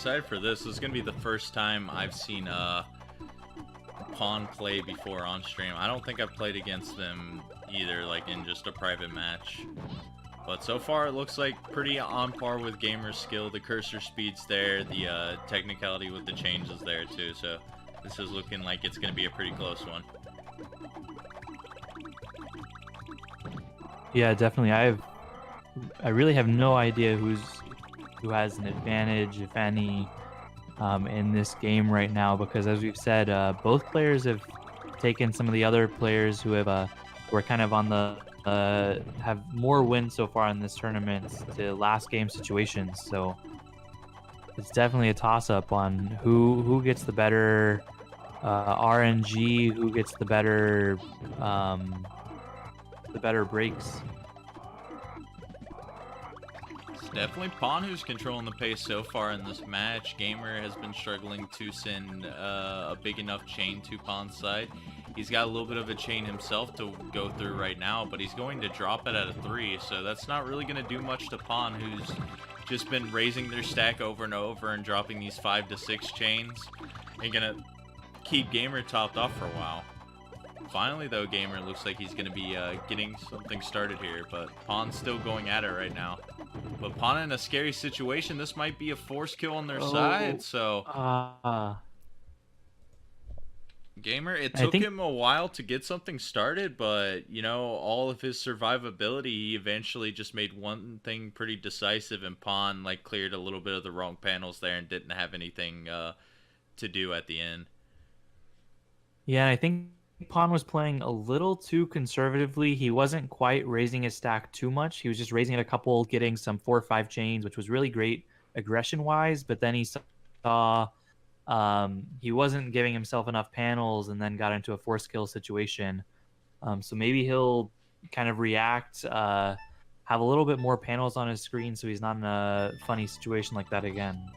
excited for this. This is gonna be the first time I've seen Pawn play before on stream. I don't think I've played against them either, like in just a private match. But so far, it looks like pretty on par with Gamer's skill. The cursor speed's there, the technicality with the change is there too. So this is looking like it's gonna be a pretty close one. Yeah, definitely. I really have no idea who has an advantage, if any, in this game right now, because as we've said, both players have taken some of the other players who are kind of on the have more wins so far in this tournament to last game situations. So it's definitely a toss-up on who gets the better RNG, who gets the better breaks. It's definitely Pawn who's controlling the pace so far in this match. Gamer has been struggling to send a big enough chain to Pawn's side. He's got a little bit of a chain himself to go through right now, but he's going to drop it at a 3, so that's not really going to do much to Pawn, who's just been raising their stack over and over and dropping these 5 to 6 chains, and going to keep Gamer topped off for a while. Finally, though, Gamer looks like he's going to be getting something started here, but Pawn's still going at it right now. But Pawn in a scary situation. This might be a force kill on their side, so... Gamer, it took him a while to get something started, but, you know, all of his survivability, he eventually just made one thing pretty decisive, and Pawn, like, cleared a little bit of the wrong panels there and didn't have anything to do at the end. Yeah, I think Pawn was playing a little too conservatively. He wasn't quite raising his stack too much. He was just raising it a couple, getting some 4 or 5 chains, which was really great aggression-wise, but then he saw... he wasn't giving himself enough panels and then got into a force kill situation. So maybe he'll kind of react, have a little bit more panels on his screen so he's not in a funny situation like that again.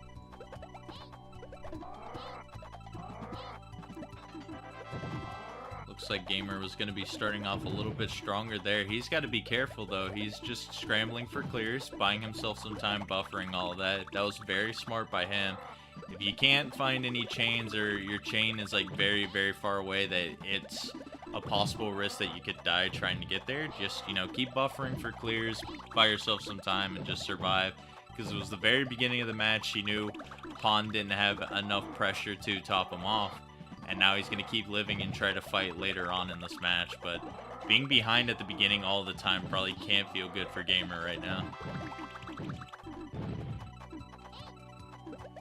Looks like Gamer was going to be starting off a little bit stronger there. He's got to be careful, though. He's just scrambling for clears, buying himself some time, buffering all of that. That was very smart by him. If you can't find any chains, or your chain is like very, very far away, that it's a possible risk that you could die trying to get there, just, you know, keep buffering for clears, buy yourself some time, and just survive. Because it was the very beginning of the match, he knew Pawn didn't have enough pressure to top him off, and now he's going to keep living and try to fight later on in this match. But being behind at the beginning all the time probably can't feel good for Gamer right now.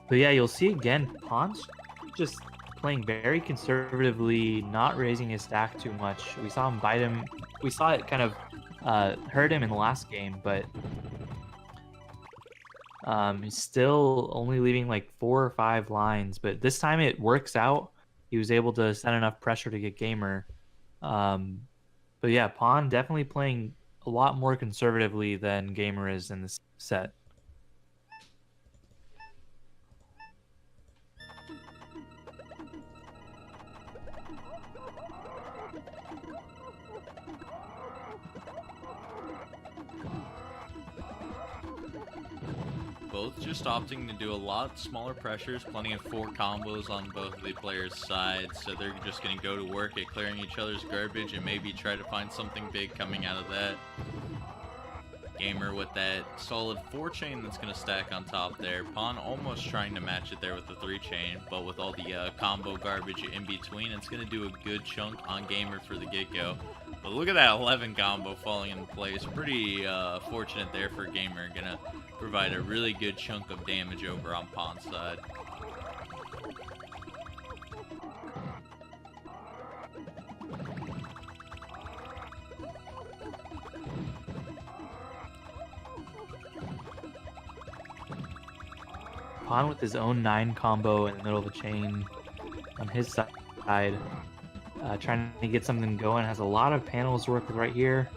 But yeah, you'll see again, Pawn's just playing very conservatively, not raising his stack too much. We saw him bite him. We saw it kind of hurt him in the last game, but he's still only leaving like 4 or 5 lines. But this time it works out. He was able to send enough pressure to get Gamer. But yeah, Pawn definitely playing a lot more conservatively than Gamer is in this set. Both just opting to do a lot smaller pressures, plenty of 4 combos on both of the players' sides, so they're just going to go to work at clearing each other's garbage and maybe try to find something big coming out of that. Gamer with that solid 4 chain that's going to stack on top there. Pawn almost trying to match it there with the 3 chain, but with all the combo garbage in between, it's going to do a good chunk on Gamer for the get-go. But look at that 11 combo falling into place. Pretty fortunate there for Gamer. Gonna provide a really good chunk of damage over on Pawn's side. Pawn with his own 9 combo in the middle of the chain on his side. Trying to get something going. Has a lot of panels to work with right here.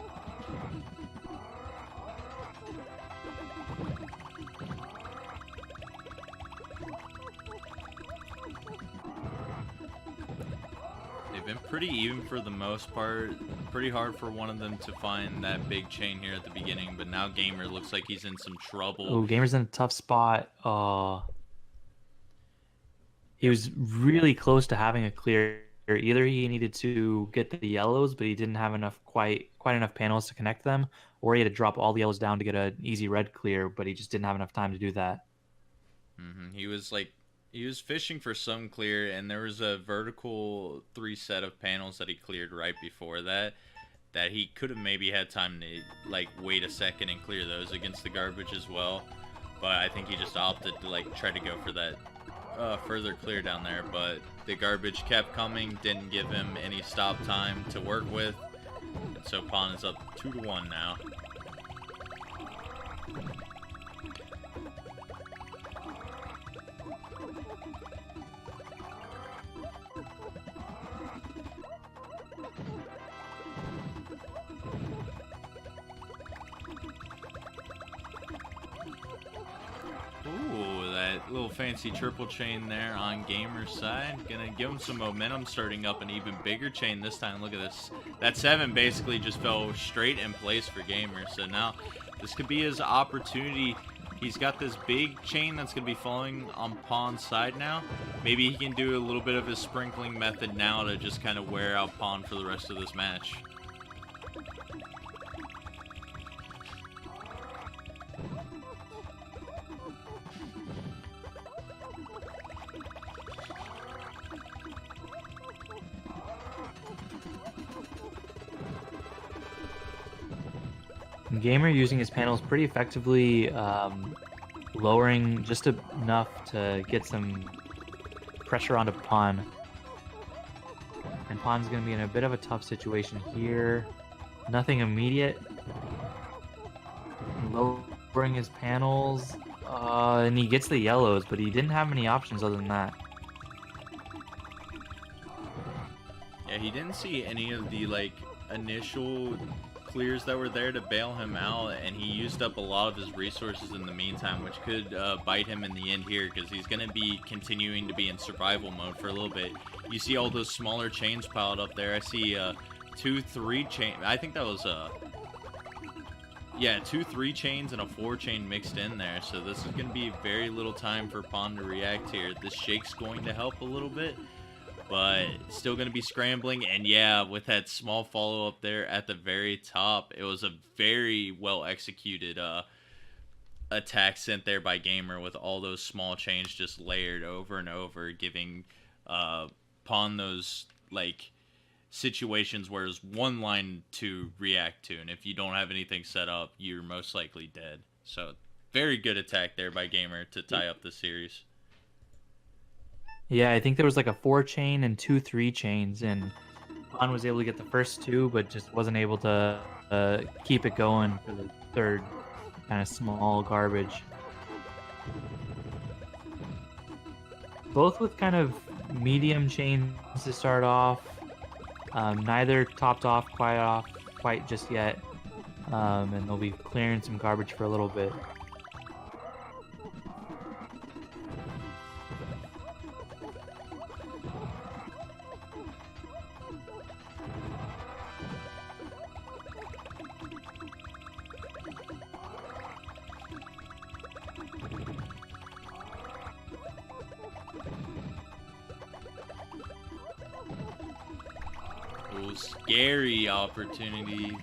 They've been pretty even for the most part. Pretty hard for one of them to find that big chain here at the beginning, but now Gamer looks like he's in some trouble. Oh, Gamer's in a tough spot. He was really close to having a clear. Either he needed to get the yellows, but he didn't have enough quite enough panels to connect them, or he had to drop all the yellows down to get an easy red clear, but he just didn't have enough time to do that. He was like, he was fishing for some clear, and there was a vertical 3 set of panels that he cleared right before that. That he could have maybe had time to like wait a second and clear those against the garbage as well. But I think he just opted to like try to go for that further clear down there. But the garbage kept coming, didn't give him any stop time to work with. And so Pawn is up 2-1 now. Ooh, that little fancy triple chain there on Gamer's side. Gonna give him some momentum, starting up an even bigger chain this time. Look at this. That 7 basically just fell straight in place for Gamer. So now this could be his opportunity. He's got this big chain that's going to be falling on Pawn's side now. Maybe he can do a little bit of his sprinkling method now to just kind of wear out Pawn for the rest of this match. Gamer using his panels pretty effectively, lowering just enough to get some pressure onto Pawn. And Pawn's going to be in a bit of a tough situation here. Nothing immediate. Lowering his panels. And he gets the yellows, but he didn't have many options other than that. Yeah, he didn't see any of the like initial clears that were there to bail him out, and he used up a lot of his resources in the meantime, which could bite him in the end here, because he's going to be continuing to be in survival mode for a little bit. You see all those smaller chains piled up there. I see 2-3 chain. I think that was yeah, 2-3 chains and a 4 chain mixed in there. So this is going to be very little time for Pawn to react here. This shake's going to help a little bit, but still going to be scrambling. And yeah, with that small follow-up there at the very top, it was a very well executed attack sent there by Gamer, with all those small chains just layered over and over, giving Pawn those like situations where there's one line to react to, and if you don't have anything set up, you're most likely dead. So very good attack there by Gamer to tie up the series. Yeah, I think there was like a 4 chain and 2-3 chains, and Pawn was able to get the first 2, but just wasn't able to keep it going for the third kind of small garbage. Both with kind of medium chains to start off. Neither topped off quite just yet, and they'll be clearing some garbage for a little bit. Scary opportunity,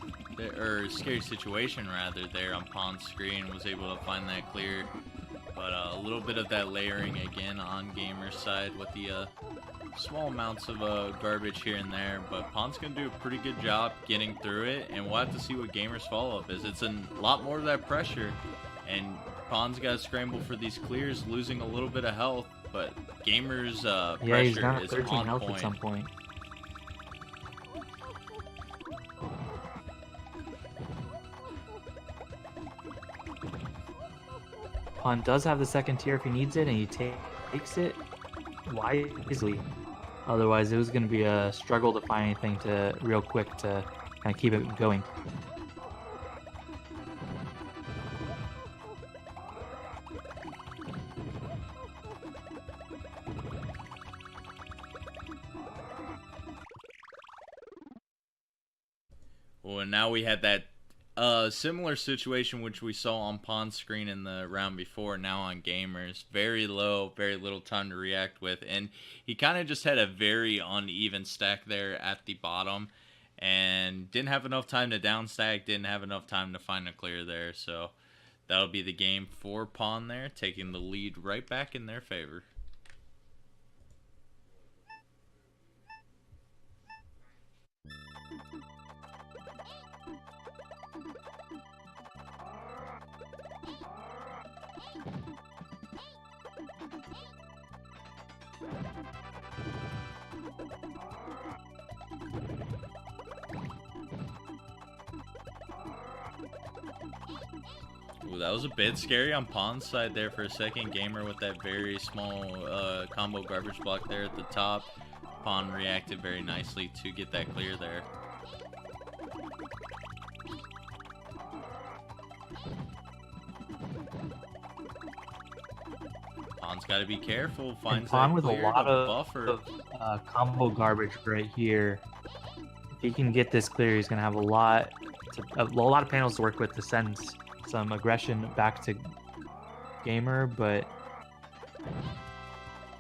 or scary situation rather, there on Pawn's screen. Was able to find that clear, but a little bit of that layering again on Gamer's side with the small amounts of garbage here and there. But Pawn's gonna do a pretty good job getting through it, and we'll have to see what Gamer's follow-up is. It's a lot more of that pressure, and Pawn's got to scramble for these clears, losing a little bit of health, but Gamer's yeah, he's pressure got is 13 on health point. at some point. Pawn does have the second tier if he needs it, and he takes it wisely. Otherwise, it was going to be a struggle to find anything to real quick to kind of keep it going. Well, and now we had that Similar situation which we saw on pawn screen in the round before, now on gamers. Very low, very little time to react with, and he kind of just had a very uneven stack there at the bottom, and didn't have enough time to down stack, didn't have enough time to find a clear there, so that'll be the game for pawn there, taking the lead right back in their favor. Ooh, that was a bit scary on pawn's side there for a second. Gamer with that very small combo garbage block there at the top. Pawn reacted very nicely to get that clear there. Pawn's got to be careful. Finds Pawn that with a clear lot to buffer. of combo garbage right here. If he can get this clear, he's gonna have a lot of panels to work with to send some aggression back to Gamer, but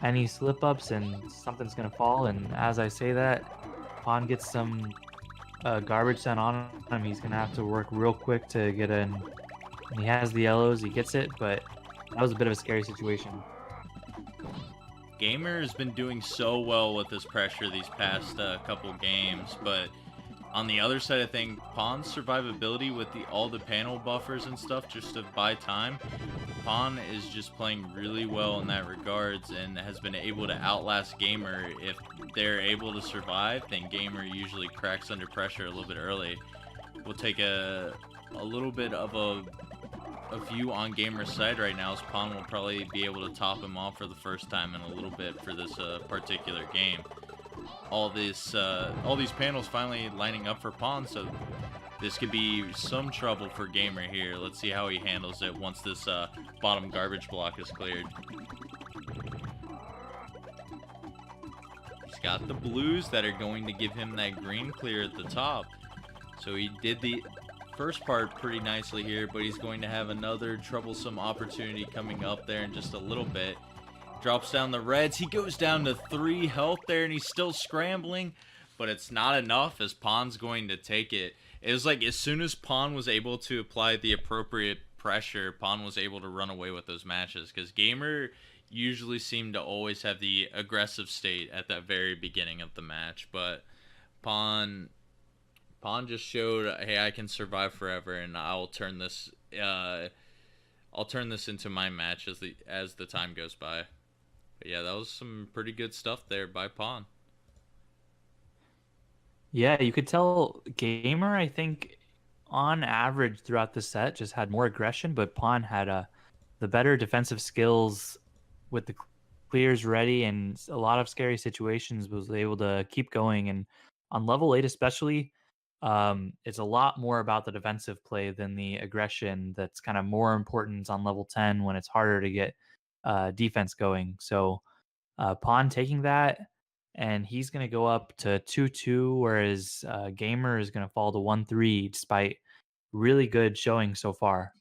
any slip ups and something's gonna fall. And as I say that, Pawn gets some garbage sent on him. He's gonna have to work real quick to get in. He has the yellows, he gets it, but that was a bit of a scary situation. Gamer has been doing so well with this pressure these past couple games, but on the other side of things, Pawn's survivability with all the panel buffers and stuff just to buy time, Pawn is just playing really well in that regards and has been able to outlast Gamer. If they're able to survive, then Gamer usually cracks under pressure a little bit early. We'll take a little bit of a view on Gamer's side right now, as Pawn will probably be able to top him off for the first time in a little bit for this particular game. All these panels finally lining up for Pawn, so this could be some trouble for Gamer here. Let's see how he handles it once this bottom garbage block is cleared. He's got the blues that are going to give him that green clear at the top. So he did the first part pretty nicely here, but he's going to have another troublesome opportunity coming up there in just a little bit. Drops down the reds. He goes down to 3 health there, and he's still scrambling, but it's not enough as Pawn's going to take it. It was like as soon as Pawn was able to apply the appropriate pressure, Pawn was able to run away with those matches, because Gamer usually seemed to always have the aggressive state at that very beginning of the match, but Pawn just showed, hey, I can survive forever, and I'll turn this into my match as the time goes by. But yeah, that was some pretty good stuff there by Pawn. Yeah, you could tell Gamer, I think, on average throughout the set, just had more aggression, but Pawn had the better defensive skills with the clears ready and a lot of scary situations, was able to keep going. And on level 8 especially, it's a lot more about the defensive play than the aggression. That's kind of more important on level 10 when it's harder to get defense going. So Pawn taking that, and he's going to go up to 2-2, whereas Gamer is going to fall to 1-3 despite really good showing so far.